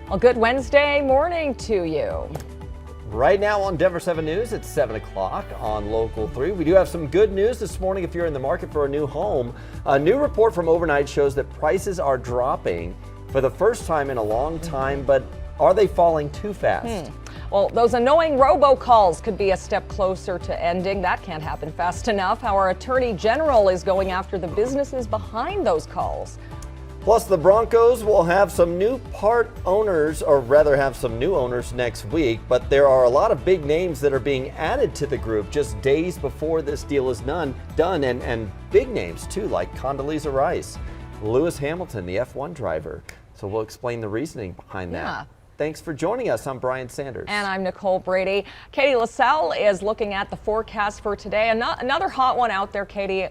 Well, good Wednesday morning to you. Right now on Denver 7 News, it's 7 o'clock on Local 3. We do have some good news this morning if you're in the market for a new home. A new report from overnight shows that prices are dropping for the first time in a long time, but are they falling too fast? Well, those annoying robocalls could be a step closer to ending. That can't happen fast enough. Our Attorney General is going after the businesses behind those calls. Plus, the Broncos will have some new owners next week, but there are a lot of big names that are being added to the group just days before this deal is done, and big names too, like Condoleezza Rice, Lewis Hamilton, the F1 driver. So we'll explain the reasoning behind that. Thanks for joining us. I'm Brian Sanders. And I'm Nicole Brady. Katie LaSalle is looking at the forecast for today. Another hot one out there, Katie.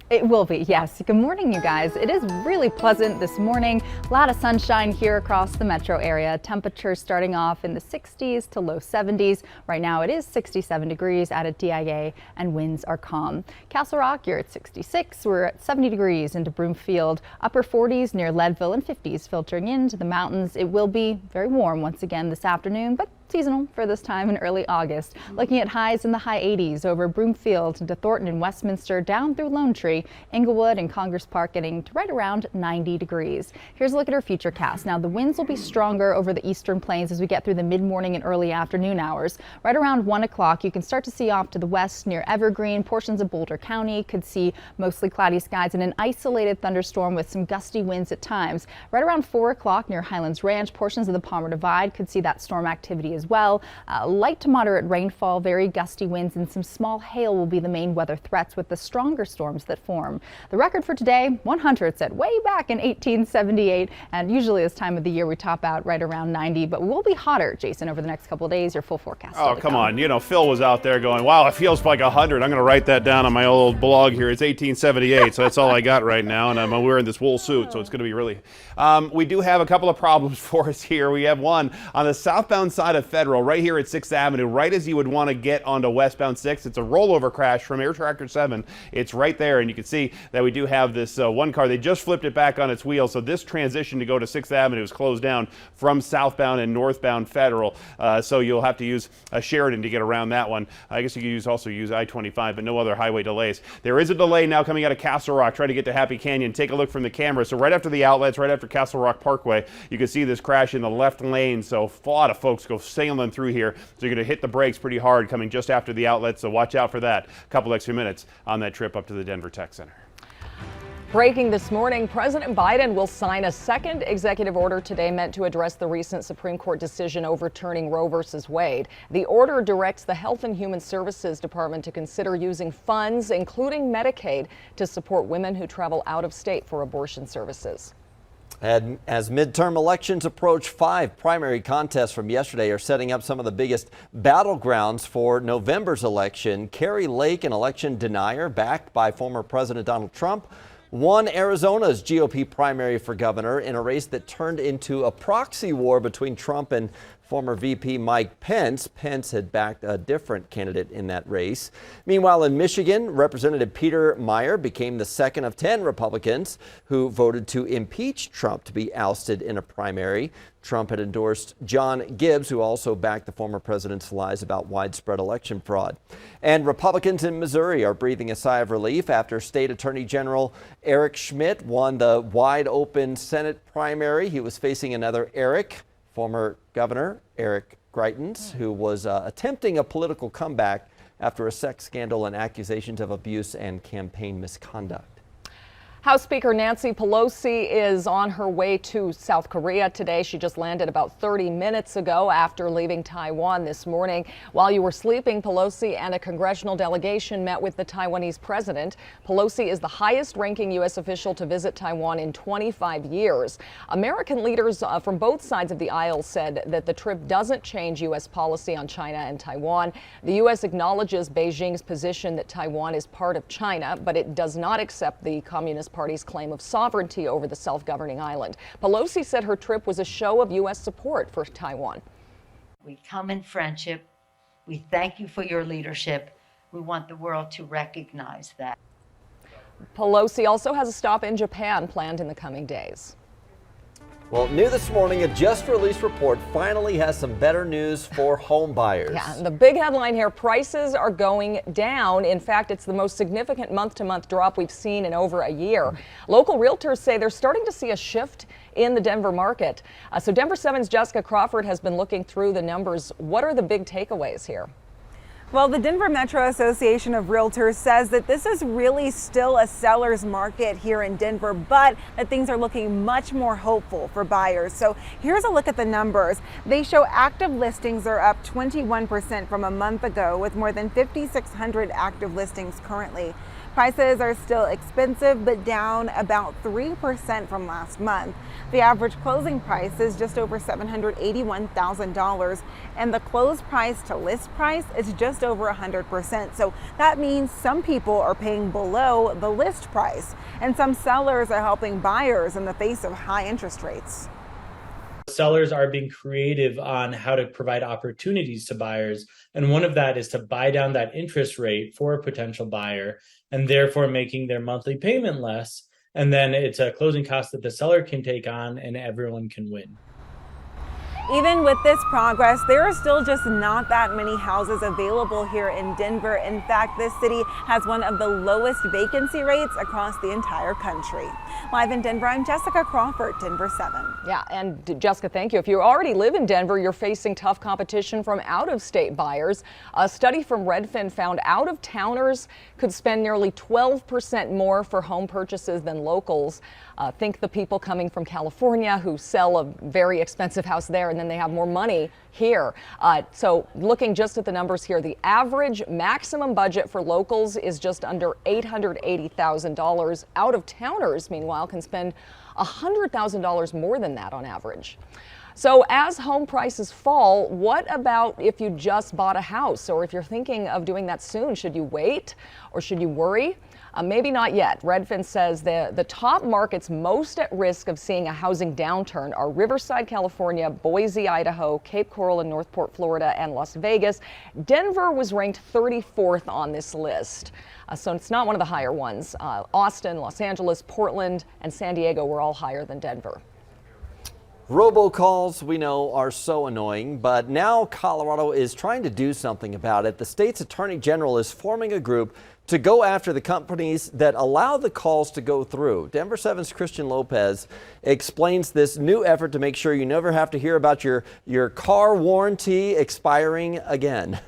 It will be, yes. Good morning, you guys. It is really pleasant this morning. A lot of sunshine here across the metro area. Temperatures starting off in the 60s to low 70s. Right now it is 67 degrees out at DIA and winds are calm. Castle Rock, you're at 66. We're at 70 degrees into Broomfield. Upper 40s near Leadville and 50s filtering into the mountains. It will be very warm once again this afternoon, but seasonal for this time in early August. Looking at highs in the high 80s over Broomfield to Thornton and Westminster down through Lone Tree, Inglewood and Congress Park getting to right around 90 degrees. Here's a look at our futurecast. Now the winds will be stronger over the eastern plains as we get through the mid-morning and early afternoon hours. Right around 1 o'clock you can start to see off to the west near Evergreen. Portions of Boulder County could see mostly cloudy skies and an isolated thunderstorm with some gusty winds at times. Right around 4 o'clock near Highlands Ranch, portions of the Palmer Divide could see that storm activity as well. Light to moderate rainfall, very gusty winds, and some small hail will be the main weather threats with the stronger storms that form. The record for today, 100 set way back in 1878, and usually this time of the year we top out right around 90, but we'll be hotter, Jason, over the next couple of days. Your full forecast. Oh, come on. You know, Phil was out there going, wow, it feels like 100. I'm going to write that down on my old blog here. It's 1878, so that's all I got right now, and I'm wearing this wool suit, so it's going to be really... we do have a couple of problems for us here. We have one on the southbound side of Federal, right here at 6th Avenue, right as you would want to get onto westbound 6. It's a rollover crash from Air Tractor 7. It's right there, and you can see that we do have this one car. They just flipped it back on its wheel, so this transition to go to 6th Avenue is closed down from southbound and northbound Federal, so you'll have to use a Sheridan to get around that one. I guess you could also use I-25, but no other highway delays. There is a delay now coming out of Castle Rock, trying to get to Happy Canyon. Take a look from the camera. So right after the outlets, right after Castle Rock Parkway, you can see this crash in the left lane, so a lot of folks go sailing through here. So you're going to hit the brakes pretty hard coming just after the outlet, so watch out for that. A couple extra minutes on that trip up to the Denver Tech Center. Breaking this morning, President Biden will sign a second executive order today meant to address the recent Supreme Court decision overturning Roe v. Wade. The order directs the Health and Human Services Department to consider using funds, including Medicaid, to support women who travel out of state for abortion services. And as midterm elections approach, 5 primary contests from yesterday are setting up some of the biggest battlegrounds for November's election. Carrie Lake, an election denier backed by former President Donald Trump, won Arizona's GOP primary for governor in a race that turned into a proxy war between Trump and former VP Mike Pence. Pence had backed a different candidate in that race. Meanwhile, in Michigan, Representative Peter Meijer became the second of 10 Republicans who voted to impeach Trump to be ousted in a primary. Trump had endorsed John Gibbs, who also backed the former president's lies about widespread election fraud. And Republicans in Missouri are breathing a sigh of relief after State Attorney General Eric Schmidt won the wide open Senate primary. He was facing another Eric, former Governor Eric Greitens, who was attempting a political comeback after a sex scandal and accusations of abuse and campaign misconduct. House Speaker Nancy Pelosi is on her way to South Korea today. She just landed about 30 minutes ago after leaving Taiwan this morning. While you were sleeping, Pelosi and a congressional delegation met with the Taiwanese president. Pelosi is the highest-ranking U.S. official to visit Taiwan in 25 years. American leaders from both sides of the aisle said that the trip doesn't change U.S. policy on China and Taiwan. The U.S. acknowledges Beijing's position that Taiwan is part of China, but it does not accept the Communist Party's claim of sovereignty over the self-governing island. Pelosi said her trip was a show of U.S. support for Taiwan. We come in friendship. We thank you for your leadership. We want the world to recognize that. Pelosi also has a stop in Japan planned in the coming days. Well, new this morning, a just-released report finally has some better news for home buyers. Yeah, the big headline here, prices are going down. In fact, it's the most significant month-to-month drop we've seen in over a year. Local realtors say they're starting to see a shift in the Denver market. So Denver 7's Jessica Crawford has been looking through the numbers. What are the big takeaways here? Well, the Denver Metro Association of Realtors says that this is really still a seller's market here in Denver, but that things are looking much more hopeful for buyers. So here's a look at the numbers. They show active listings are up 21% from a month ago, with more than 5,600 active listings currently. Prices are still expensive, but down about 3% from last month. The average closing price is just over $781,000, and the close price to list price is just over 100%. So that means some people are paying below the list price, and some sellers are helping buyers in the face of high interest rates. Sellers are being creative on how to provide opportunities to buyers. And one of that is to buy down that interest rate for a potential buyer and therefore making their monthly payment less. And then it's a closing cost that the seller can take on and everyone can win. Even with this progress, there are still just not that many houses available here in Denver. In fact, this city has one of the lowest vacancy rates across the entire country. Live in Denver, I'm Jessica Crawford, Denver 7. Yeah, and Jessica, thank you. If you already live in Denver, you're facing tough competition from out-of-state buyers. A study from Redfin found out-of-towners could spend nearly 12% more for home purchases than locals. Think the people coming from California who sell a very expensive house there and then they have more money here. So looking just at the numbers here, the average maximum budget for locals is just under $880,000. Out-of-towners, meanwhile, can spend $100,000 more than that on average. So as home prices fall, what about if you just bought a house, or if you're thinking of doing that soon? Should you wait or should you worry? Maybe not yet. Redfin says the top markets most at risk of seeing a housing downturn are Riverside, California, Boise, Idaho, Cape Coral in Northport, Florida, and Las Vegas. Denver was ranked 34th on this list. So it's not one of the higher ones. Austin, Los Angeles, Portland, and San Diego were all higher than Denver. Robocalls, we know, are so annoying, but now Colorado is trying to do something about it. The state's attorney general is forming a group to go after the companies that allow the calls to go through. Denver 7's Christian Lopez explains this new effort to make sure you never have to hear about your car warranty expiring again.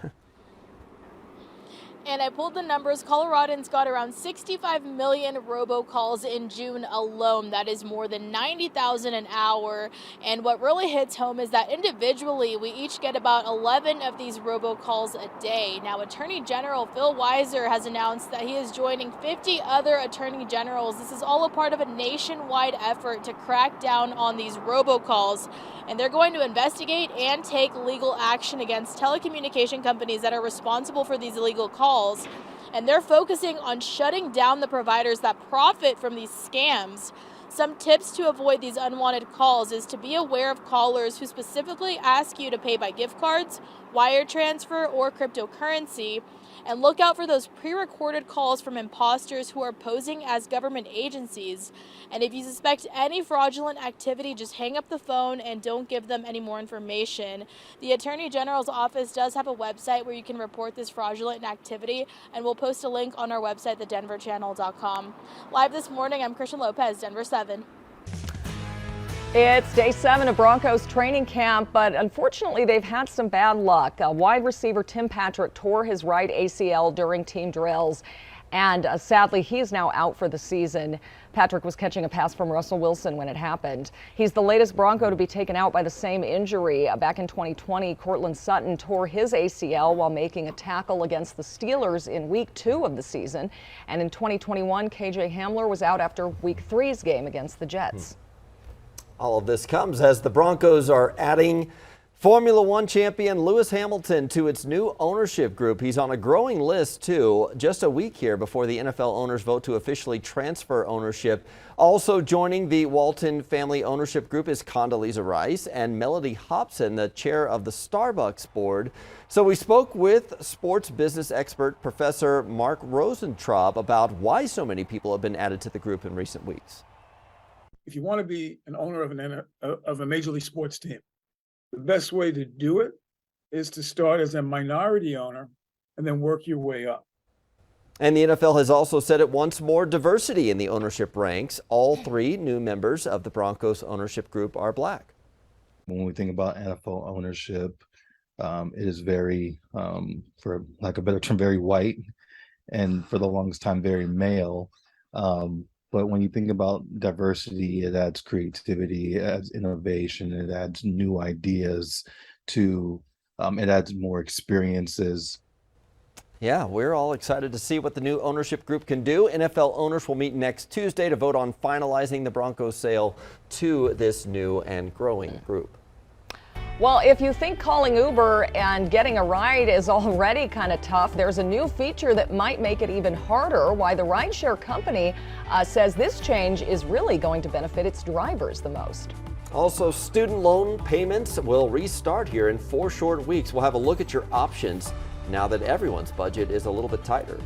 And I pulled the numbers. Coloradans got around 65 million robocalls in June alone. That is more than 90,000 an hour. And what really hits home is that individually, we each get about 11 of these robocalls a day. Now, Attorney General Phil Weiser has announced that he is joining 50 other attorney generals. This is all a part of a nationwide effort to crack down on these robocalls. And they're going to investigate and take legal action against telecommunication companies that are responsible for these illegal calls. And they're focusing on shutting down the providers that profit from these scams. Some tips to avoid these unwanted calls is to be aware of callers who specifically ask you to pay by gift cards, wire transfer, or cryptocurrency. And look out for those pre-recorded calls from imposters who are posing as government agencies. And if you suspect any fraudulent activity, just hang up the phone and don't give them any more information. The Attorney General's office does have a website where you can report this fraudulent activity, and we'll post a link on our website, thedenverchannel.com. Live this morning, I'm Christian Lopez, Denver 7. It's day 7 of Broncos training camp, but unfortunately they've had some bad luck. Wide receiver Tim Patrick tore his right ACL during team drills, and sadly he's now out for the season. Patrick was catching a pass from Russell Wilson when it happened. He's the latest Bronco to be taken out by the same injury. Back in 2020, Cortland Sutton tore his ACL while making a tackle against the Steelers in week 2 of the season. And in 2021, KJ Hamler was out after week 3's game against the Jets. All of this comes as the Broncos are adding Formula One champion Lewis Hamilton to its new ownership group. He's on a growing list, too, just a week here before the NFL owners vote to officially transfer ownership. Also joining the Walton family ownership group is Condoleezza Rice and Melody Hobson, the chair of the Starbucks board. So we spoke with sports business expert Professor Mark Rosentraub about why so many people have been added to the group in recent weeks. if you want to be an owner of a major league sports team, the best way to do it is to start as a minority owner and then work your way up. And the NFL has also said it wants more diversity in the ownership ranks. All 3 new members of the Broncos ownership group are black. When we think about NFL ownership, it is very, for lack of a better term, very white, and for the longest time, very male. But when you think about diversity, it adds creativity, it adds innovation, it adds new ideas to, it adds more experiences. Yeah, we're all excited to see what the new ownership group can do. NFL owners will meet next Tuesday to vote on finalizing the Broncos sale to this new and growing group. Well, if you think calling Uber and getting a ride is already kind of tough, there's a new feature that might make it even harder. Why the rideshare company says this change is really going to benefit its drivers the most. Also, student loan payments will restart here in 4 short weeks. We'll have a look at your options now that everyone's budget is a little bit tighter.